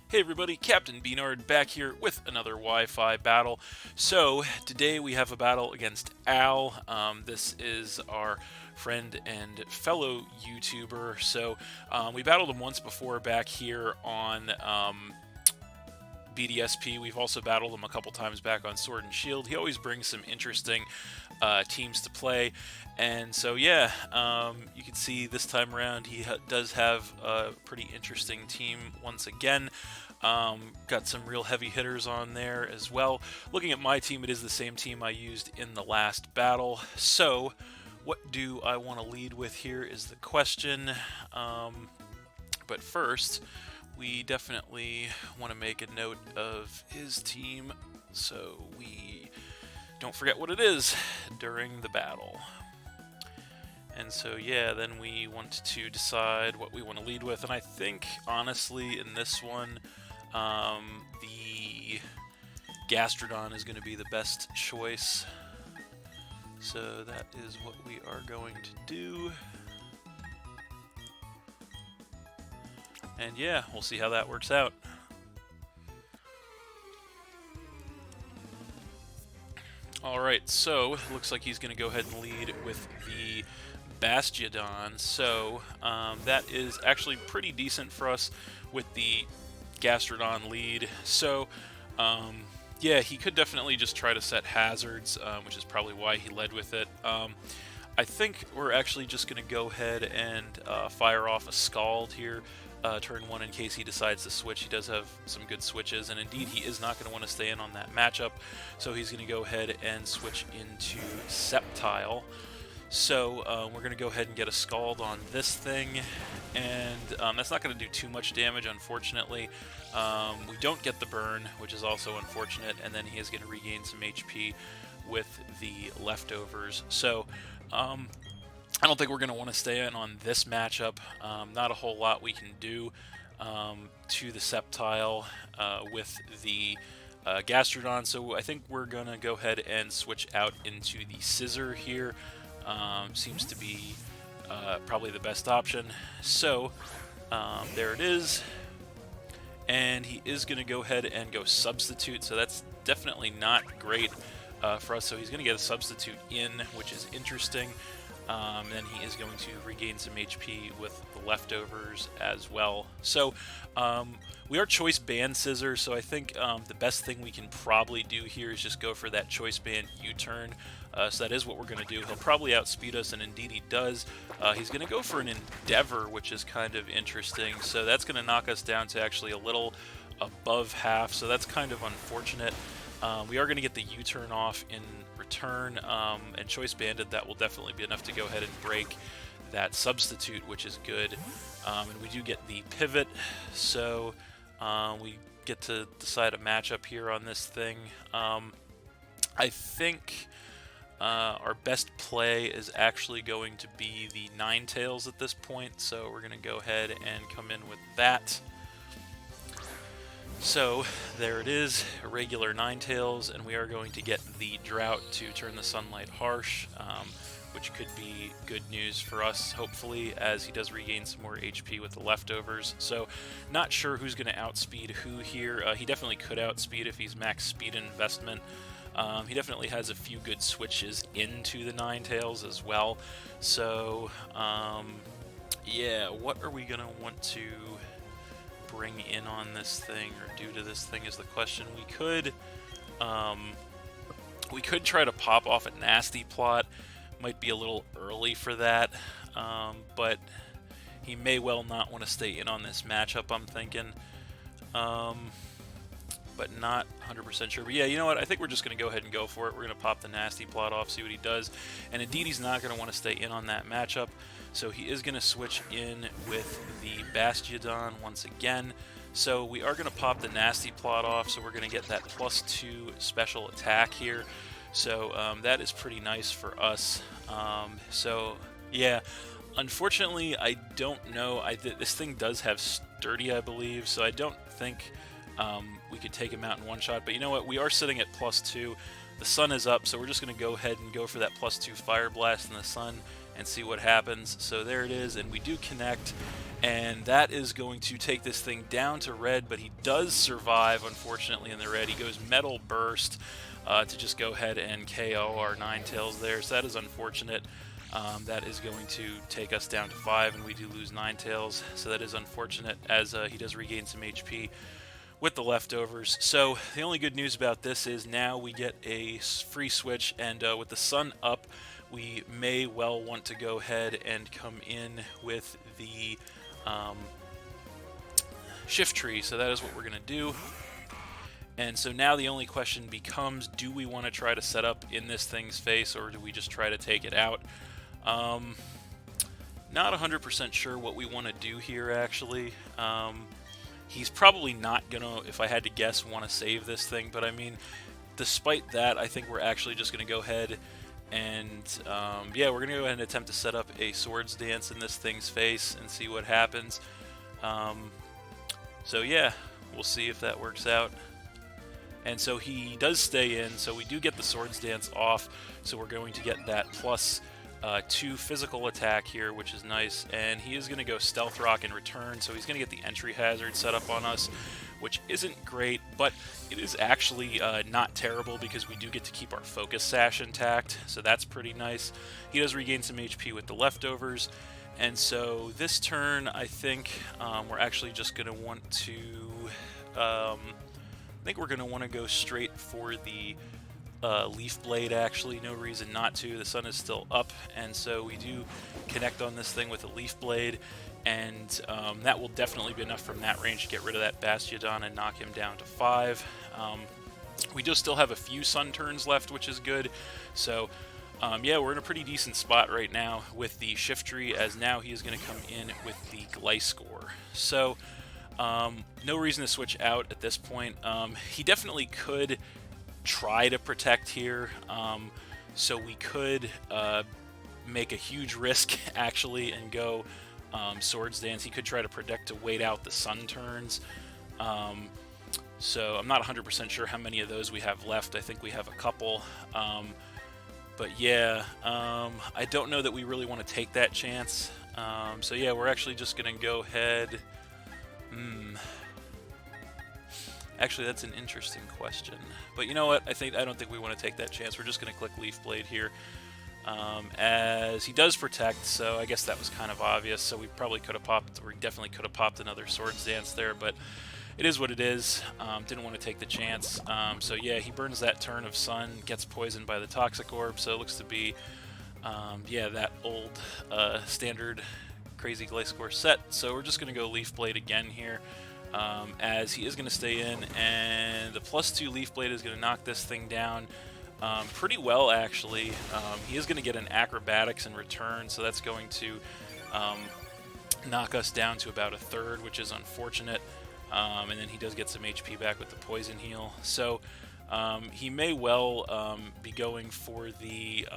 Hey everybody, Captain B-Nard back here with another Wi-Fi battle. So today we have a battle against Al. This is our friend and fellow YouTuber. So we battled him once before back here on BDSP. We've also battled him a couple times back on Sword and Shield. He always brings some interesting teams to play. And so, yeah, you can see this time around he does have a pretty interesting team once again. Got some real heavy hitters on there as well. Looking at my team, it is the same team I used in the last battle. So, what do I want to lead with here is the question. But first, we definitely want to make a note of his team so we don't forget what it is during the battle. And so, yeah, then we want to decide what we want to lead with. And I think, honestly, in this one, the Gastrodon is going to be the best choice. So that is what we are going to do. And yeah, we'll see how that works out. Alright, so it looks like he's going to go ahead and lead with the Bastiodon. So that is actually pretty decent for us with the Gastrodon lead. So yeah, he could definitely just try to set hazards, which is probably why he led with it. I think we're actually just going to go ahead and fire off a Scald here. Turn 1 in case he decides to switch. He does have some good switches, and indeed he is not going to want to stay in on that matchup, so he's going to go ahead and switch into Sceptile. So we're going to go ahead and get a Scald on this thing, and that's not going to do too much damage, unfortunately. We don't get the burn, which is also unfortunate, and then he is going to regain some HP with the leftovers. So I don't think we're going to want to stay in on this matchup. Not a whole lot we can do to the Sceptile with the Gastrodon, so I think we're going to go ahead and switch out into the Scissor here. Seems to be probably the best option. So there it is. And he is going to go ahead and go Substitute, so that's definitely not great for us. So he's going to get a Substitute in, which is interesting. Then he is going to regain some HP with the leftovers as well. So we are Choice Band Scissor, so I think the best thing we can probably do here is just go for that Choice Band U-turn. So that is what we're going to do. He'll probably outspeed us, and indeed he does. He's going to go for an Endeavor, which is kind of interesting. So that's going to knock us down to actually a little above half, so that's kind of unfortunate. We are going to get the U-turn off in return, and Choice Banded, that will definitely be enough to go ahead and break that Substitute, which is good. And we do get the Pivot, so we get to decide a matchup here on this thing. I think our best play is actually going to be the Ninetales at this point, so we're going to go ahead and come in with that. So there it is, a regular Ninetales, and we are going to get the Drought to turn the Sunlight harsh, which could be good news for us, hopefully, as he does regain some more HP with the leftovers. So not sure who's going to outspeed who here. He definitely could outspeed if he's max speed investment. He definitely has a few good switches into the Ninetales as well. So yeah, what are we going to want to bring in on this thing or do to this thing is the question. We could try to pop off a Nasty Plot. Might be a little early for that, but he may well not want to stay in on this matchup, I'm thinking. But not 100% sure. But yeah, you know what? I think we're just going to go ahead and go for it. We're going to pop the Nasty Plot off, see what he does. And indeed, he's not going to want to stay in on that matchup. So he is going to switch in with the Bastiodon once again. So we are going to pop the Nasty Plot off, so we're going to get that +2 special attack here. So that is pretty nice for us. So yeah, unfortunately, I don't know. This thing does have Sturdy, I believe, so I don't think we could take him out in one shot. But you know what? We are sitting at +2. The sun is up, so we're just going to go ahead and go for that +2 Fire Blast in the sun and see what happens. So there it is, and we do connect, and that is going to take this thing down to red, but he does survive, unfortunately, in the red. He goes Metal Burst to just go ahead and KO our Ninetales there, so that is unfortunate. That is going to take us down to 5, and we do lose Ninetales, so that is unfortunate, as he does regain some HP with the leftovers. So the only good news about this is now we get a free switch, and with the sun up, we may well want to go ahead and come in with the shift tree. So that is what we're going to do. And so now the only question becomes, do we want to try to set up in this thing's face, or do we just try to take it out? Not 100% sure what we want to do here, actually. He's probably not going to, if I had to guess, want to save this thing. But I mean, despite that, I think we're actually just going to go ahead and, yeah, we're going to go ahead and attempt to set up a Swords Dance in this thing's face and see what happens. So yeah, we'll see if that works out. And so he does stay in, so we do get the Swords Dance off, so we're going to get that plus 2 physical attack here, which is nice. And he is going to go Stealth Rock in return, so he's going to get the entry hazard set up on us, which isn't great, but it is actually not terrible because we do get to keep our Focus Sash intact, so that's pretty nice. He does regain some HP with the leftovers, and so this turn, I think we're actually just going to want to... I think we're going to want to go straight for the Leaf Blade, actually. No reason not to. The sun is still up, and so we do connect on this thing with a Leaf Blade, and that will definitely be enough from that range to get rid of that Bastiodon and knock him down to 5. We do still have a few sun turns left, which is good. So, yeah, we're in a pretty decent spot right now with the Shift Tree, as now he is going to come in with the Gliscor. So... no reason to switch out at this point. He definitely could try to protect here, so we could make a huge risk actually and go Swords Dance. He could try to protect to wait out the sun turns. So I'm not 100% sure how many of those we have left. I think we have a couple. But yeah, I don't know that we really want to take that chance. So yeah, we're actually just going to go ahead... Actually, that's an interesting question. But you know what? I don't think we want to take that chance. We're just going to click Leaf Blade here. As he does protect, so I guess that was kind of obvious. So we probably could have popped, or definitely could have popped another Swords Dance there, but it is what it is. Didn't want to take the chance. So yeah, he burns that turn of Sun, gets poisoned by the Toxic Orb, so it looks to be, yeah, that old standard Crazy Gliscor set. So we're just going to go Leaf Blade again here, as he is going to stay in, and the +2 Leaf Blade is going to knock this thing down pretty well, actually. He is going to get an Acrobatics in return, so that's going to knock us down to about 1/3, which is unfortunate. And then he does get some HP back with the Poison Heal. So he may well be going for the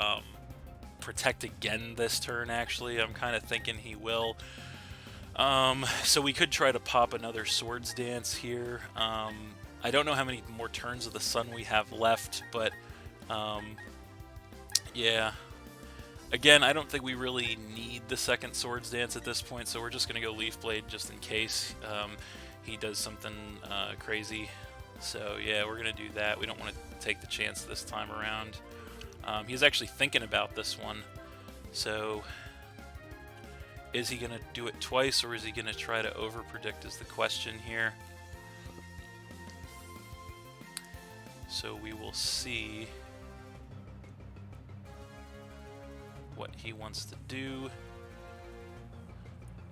Protect again this turn, actually. I'm kind of thinking he will. So we could try to pop another Swords Dance here. I don't know how many more turns of the sun we have left, but yeah. Again, I don't think we really need the second Swords Dance at this point, so we're just going to go Leaf Blade just in case he does something crazy. So yeah, we're going to do that. We don't want to take the chance this time around. He's actually thinking about this one. So is he going to do it twice, or is he going to try to over-predict is the question here. So we will see what he wants to do.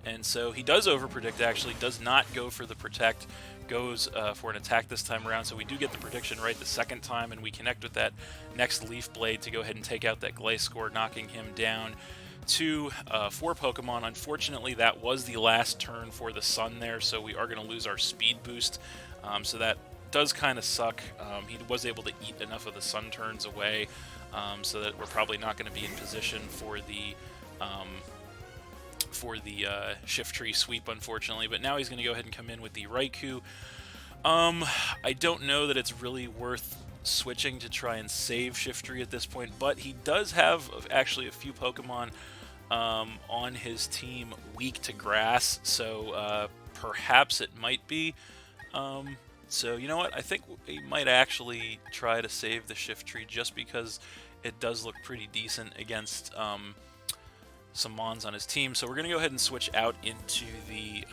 And so he does over-predict, actually, does not go for the Protect, goes for an attack this time around. So we do get the prediction right the second time, and we connect with that next Leaf Blade to go ahead and take out that Gliscor, knocking him down to 4 Pokemon. Unfortunately, that was the last turn for the Sun there, so we are going to lose our speed boost. So that does kind of suck. He was able to eat enough of the Sun turns away, so that we're probably not going to be in position for the Shift Tree sweep, unfortunately. But now he's going to go ahead and come in with the Raikou. I don't know that it's really worth switching to try and save Shift Tree at this point, but he does have actually a few Pokemon on his team weak to grass, so perhaps it might be. So you know what? I think he might actually try to save the shift tree just because it does look pretty decent against some Mons on his team. So we're going to go ahead and switch out into the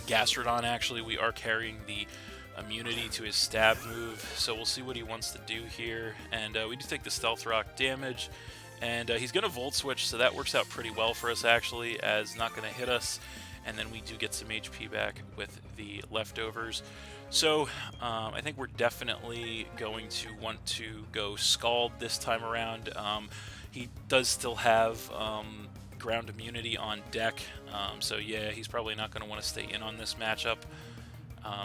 Gastrodon. Actually, we are carrying the immunity to his stab move, so we'll see what he wants to do here. And we do take the Stealth Rock damage, and he's going to Volt Switch, so that works out pretty well for us actually, as not going to hit us. And then we do get some HP back with the leftovers. So I think we're definitely going to want to go Scald this time around. He does still have ground immunity on deck, so yeah, he's probably not going to want to stay in on this matchup.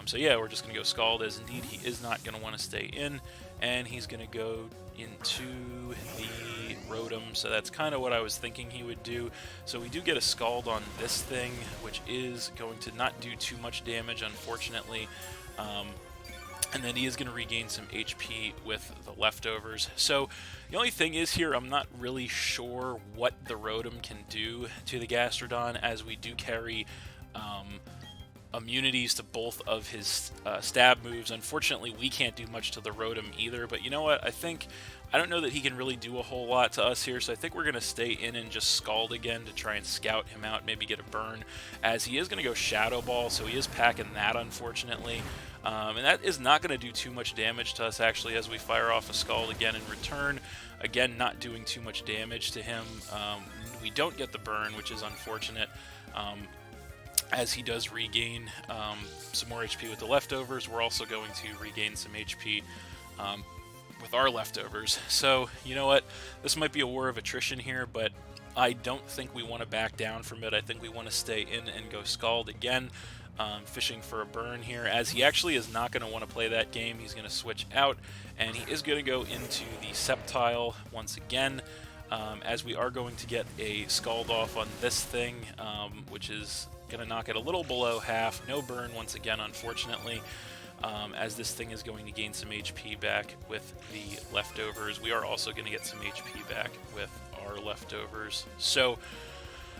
So yeah, we're just going to go Scald, as indeed he is not going to want to stay in, and he's going to go into the Rotom, so that's kind of what I was thinking he would do. So we do get a Scald on this thing, which is going to not do too much damage, unfortunately. And then he is going to regain some HP with the leftovers. So the only thing is here, I'm not really sure what the Rotom can do to the Gastrodon, as we do carry immunities to both of his stab moves. Unfortunately, we can't do much to the Rotom either, but you know what? I don't know that he can really do a whole lot to us here, so I think we're going to stay in and just Scald again to try and scout him out, maybe get a burn, as he is going to go Shadow Ball, so he is packing that, unfortunately. And that is not going to do too much damage to us, actually, as we fire off a Scald again in return. Again, not doing too much damage to him. We don't get the burn, which is unfortunate. As he does regain some more HP with the leftovers, we're also going to regain some HP with our leftovers. So, you know what? This might be a war of attrition here, but I don't think we want to back down from it. I think we want to stay in and go Scald again, fishing for a burn here, as he actually is not going to want to play that game. He's going to switch out, and he is going to go into the Sceptile once again, as we are going to get a Scald off on this thing, which is going to knock it a little below half. No burn once again, unfortunately, as this thing is going to gain some HP back with the leftovers. We are also going to get some HP back with our leftovers. So,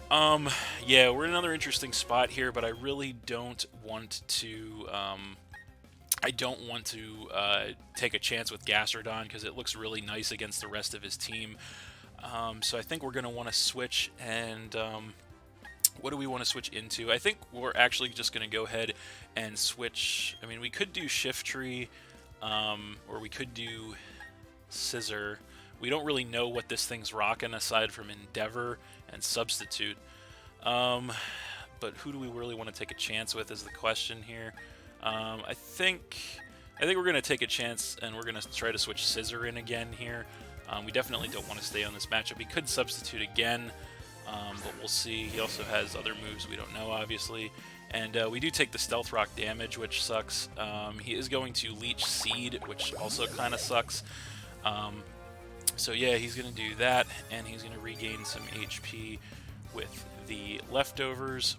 yeah, we're in another interesting spot here, but I really don't want to... I don't want to take a chance with Gastrodon, because it looks really nice against the rest of his team. So I think we're going to want to switch, and... what do we want to switch into? I think we're actually just going to go ahead and switch. I mean, we could do Shift Tree, or we could do Scissor. We don't really know what this thing's rocking aside from Endeavor and Substitute. But who do we really want to take a chance with is the question here. I think we're going to take a chance, and we're going to try to switch Scissor in again here. We definitely don't want to stay on this matchup. We could Substitute again. But we'll see. He also has other moves we don't know, obviously. And we do take the Stealth Rock damage, which sucks. He is going to Leech Seed, which also kind of sucks. So yeah, he's going to do that, and he's going to regain some HP with the leftovers.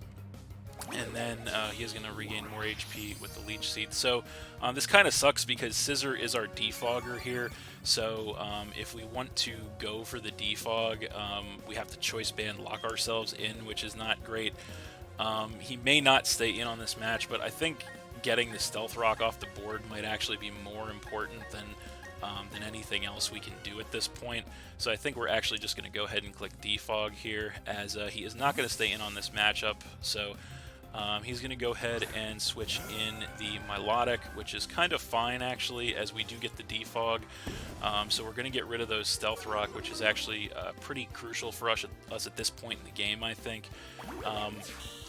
And then he is going to regain more HP with the Leech Seed. So this kind of sucks, because Scissor is our defogger here. So if we want to go for the defog, we have to choice band lock ourselves in, which is not great. He may not stay in on this match, but I think getting the Stealth Rock off the board might actually be more important than anything else we can do at this point. So I think we're actually just going to go ahead and click defog here, as he is not going to stay in on this matchup. So he's going to go ahead and switch in the Milotic, which is kind of fine, actually, as we do get the defog. So we're going to get rid of those Stealth Rock, which is actually pretty crucial for us at this point in the game, I think.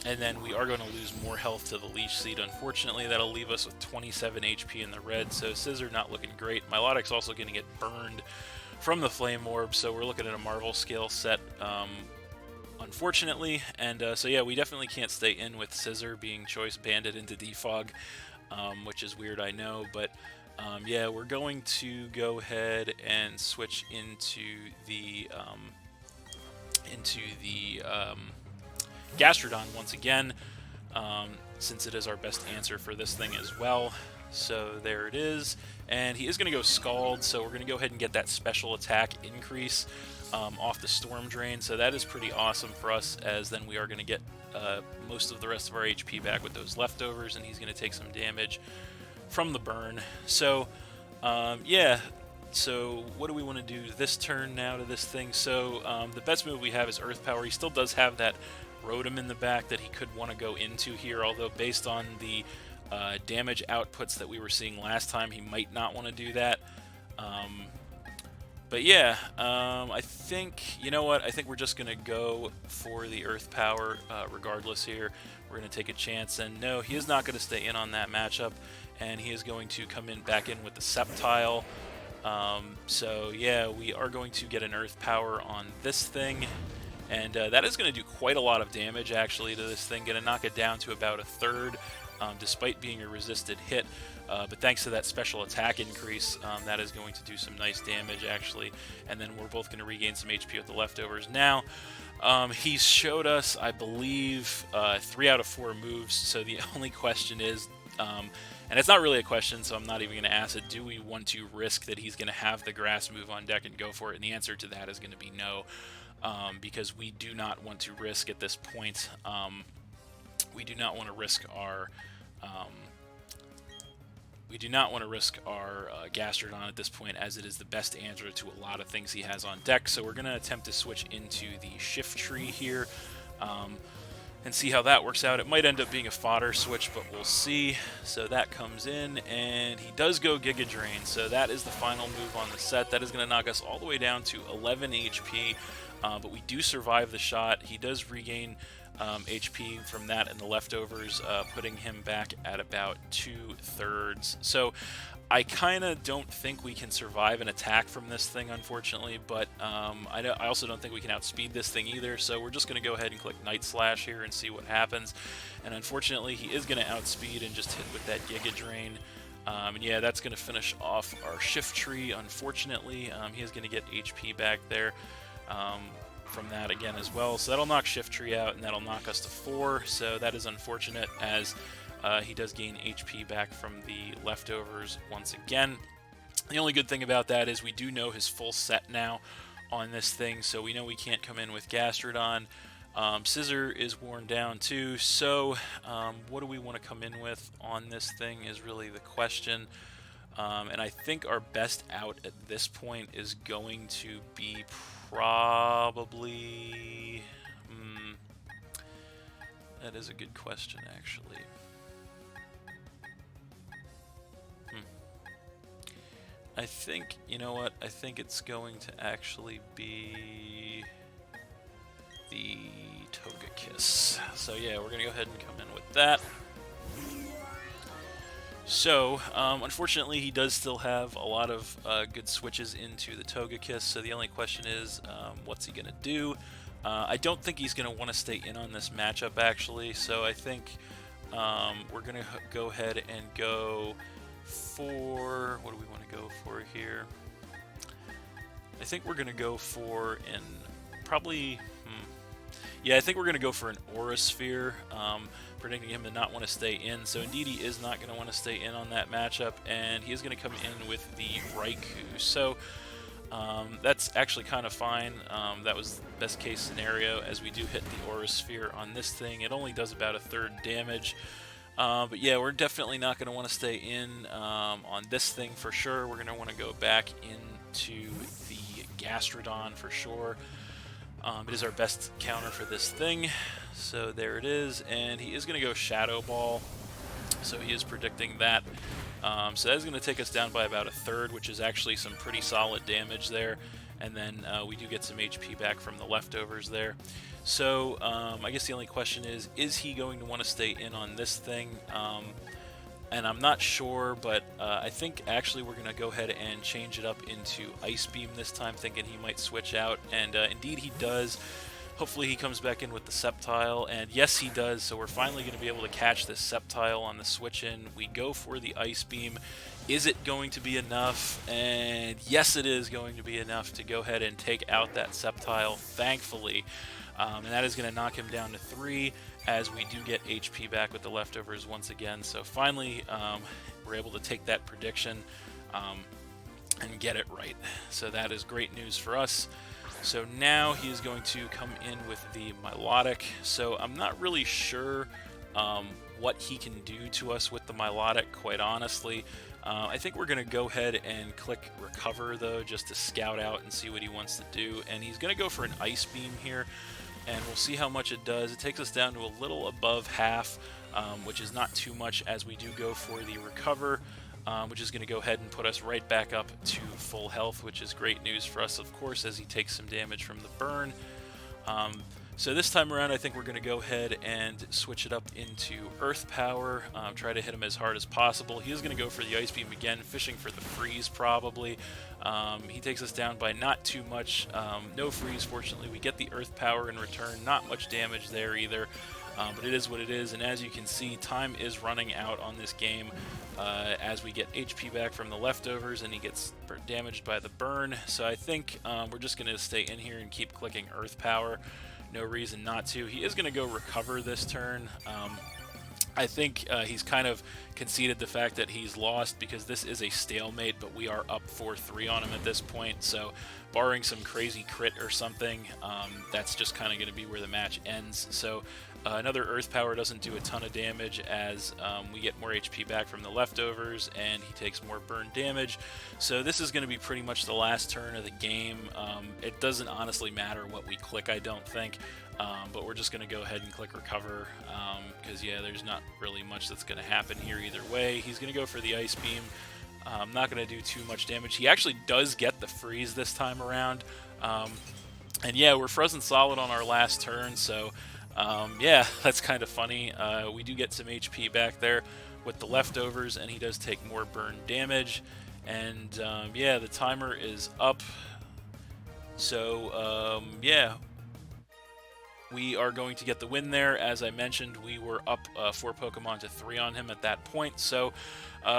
And then we are going to lose more health to the Leech Seed. Unfortunately, that'll leave us with 27 HP in the red, so Scissor not looking great. Milotic's also going to get burned from the Flame Orb, so we're looking at a Marvel Scale set, unfortunately. And so yeah, we definitely can't stay in with Scissor being choice banded into defog, which is weird, I know, but yeah, we're going to go ahead and switch into the Gastrodon once again. since it is our best answer for this thing as well. So there it is, and he is going to go Scald, so we're going to go ahead and get that special attack increase off the Storm Drain, so that is pretty awesome for us, as then we are going to get most of the rest of our HP back with those leftovers, and he's going to take some damage from the burn. So yeah, so what do we want to do this turn now to this thing? So the best move we have is Earth Power. He still does have that Rotom in the back that he could want to go into here, although based on the damage outputs that we were seeing last time, he might not want to do that. But yeah, I think, you know what, I think we're just going to go for the Earth Power regardless here. We're going to take a chance, and no, he is not going to stay in on that matchup, and he is going to come in back in with the Sceptile. So yeah, we are going to get an Earth Power on this thing, and that is going to do quite a lot of damage actually to this thing, going to knock it down to about a third, despite being a resisted hit. But thanks to that special attack increase, that is going to do some nice damage actually, and then we're both going to regain some HP with the leftovers. Now, he's showed us, I believe, 3 out of 4 moves, so the only question is, and it's not really a question, so I'm not even going to ask it, do we want to risk that he's going to have the grass move on deck and go for it? And the answer to that is going to be no, because we do not want to risk at this point. We do not want to risk our Gastrodon at this point, as it is the best answer to a lot of things he has on deck. So we're going to attempt to switch into the Shift Tree here and see how that works out. It might end up being a fodder switch, but we'll see. So that comes in, and he does go Giga Drain. So that is the final move on the set. That is going to knock us all the way down to 11 HP, but we do survive the shot. He does regain HP from that and the leftovers, putting him back at about 2/3. So I kind of don't think we can survive an attack from this thing, unfortunately, but I also don't think we can outspeed this thing either, so we're just going to go ahead and click Night Slash here and see what happens. And unfortunately, he is going to outspeed and just hit with that Giga Drain. And yeah, that's going to finish off our Shift Tree, unfortunately. He is going to get HP back there from that again as well. So that'll knock Shift Tree out, and that'll knock us to 4. So that is unfortunate, as he does gain HP back from the leftovers once again. The only good thing about that is we do know his full set now on this thing, so we know we can't come in with Gastrodon. Scissor is worn down too, so what do we want to come in with on this thing is really the question. And I think our best out at this point is going to be probably... that is a good question, actually. I think, you know what, I think it's going to actually be the Togekiss. So yeah, we're going to go ahead and come in with that. So, unfortunately, he does still have a lot of good switches into the Togekiss, so the only question is, what's he going to do? I don't think he's going to want to stay in on this matchup, actually, so I think we're going to go ahead and go for... what do we want to go for here? I think we're going to go for an... probably... yeah, I think we're going to go for an Aura Sphere, predicting him to not want to stay in. So indeed, he is not going to want to stay in on that matchup, and he is going to come in with the Raikou. So that's actually kind of fine. That was the best case scenario, as we do hit the Aura Sphere on this thing. It only does about a third damage. But yeah, we're definitely not going to want to stay in on this thing for sure. We're going to want to go back into the Gastrodon for sure. It is our best counter for this thing, so there it is, and he is going to go Shadow Ball, so he is predicting that. So that is going to take us down by about a third, which is actually some pretty solid damage there, and then we do get some HP back from the leftovers there. So I guess the only question is he going to want to stay in on this thing? And I'm not sure, but I think actually we're going to go ahead and change it up into Ice Beam this time, thinking he might switch out, and indeed he does. Hopefully he comes back in with the Sceptile, and yes he does, so we're finally going to be able to catch this Sceptile on the switch in. We go for the Ice Beam. Is it going to be enough? And yes, it is going to be enough to go ahead and take out that Sceptile, thankfully. And that is going to knock him down to 3, as we do get HP back with the leftovers once again. So finally, we're able to take that prediction and get it right. So that is great news for us. So now he is going to come in with the Milotic. So I'm not really sure what he can do to us with the Milotic, quite honestly. I think we're going to go ahead and click Recover, though, just to scout out and see what he wants to do. And he's going to go for an Ice Beam here, and we'll see how much it does. It takes us down to a little above half, which is not too much, as we do go for the Recover, which is going to go ahead and put us right back up to full health, which is great news for us, of course, as he takes some damage from the burn. So this time around, I think we're going to go ahead and switch it up into Earth Power, try to hit him as hard as possible. He is going to go for the Ice Beam again, fishing for the freeze probably. He takes us down by not too much. No freeze, fortunately. We get the Earth Power in return. Not much damage there either, but it is what it is. And as you can see, time is running out on this game as we get HP back from the leftovers, and he gets damaged by the burn. So I think we're just going to stay in here and keep clicking Earth Power. No reason not to. He is going to go Recover this turn. I think he's kind of conceded the fact that he's lost because this is a stalemate, but we are up 4-3 on him at this point. So barring some crazy crit or something, that's just kind of going to be where the match ends. So another Earth Power doesn't do a ton of damage, as we get more HP back from the leftovers, and he takes more burn damage. So this is going to be pretty much the last turn of the game. It doesn't honestly matter what we click, I don't think. But we're just going to go ahead and click Recover, because, yeah, there's not really much that's going to happen here either way. He's going to go for the Ice Beam. Not going to do too much damage. He actually does get the freeze this time around. And, yeah, we're frozen solid on our last turn, so, yeah, that's kind of funny. We do get some HP back there with the leftovers, and he does take more burn damage. And, yeah, the timer is up. So, yeah, we are going to get the win there. As I mentioned, we were up 4 Pokemon to 3 on him at that point. So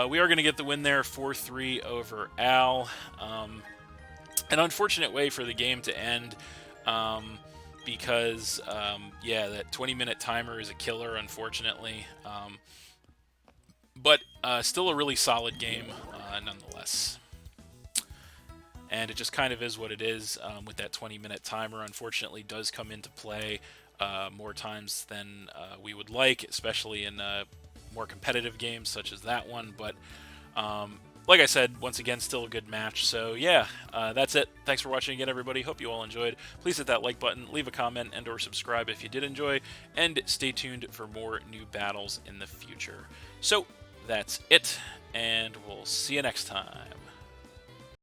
we are going to get the win there, 4-3 over Al. An unfortunate way for the game to end, because, yeah, that 20-minute timer is a killer, unfortunately. But still a really solid game nonetheless. And it just kind of is what it is, with that 20-minute timer. Unfortunately, does come into play more times than we would like, especially in more competitive games such as that one. But like I said, once again, still a good match. So yeah, that's it. Thanks for watching again, everybody. Hope you all enjoyed. Please hit that like button, leave a comment, and or subscribe if you did enjoy, and stay tuned for more new battles in the future. So that's it, and we'll see you next time.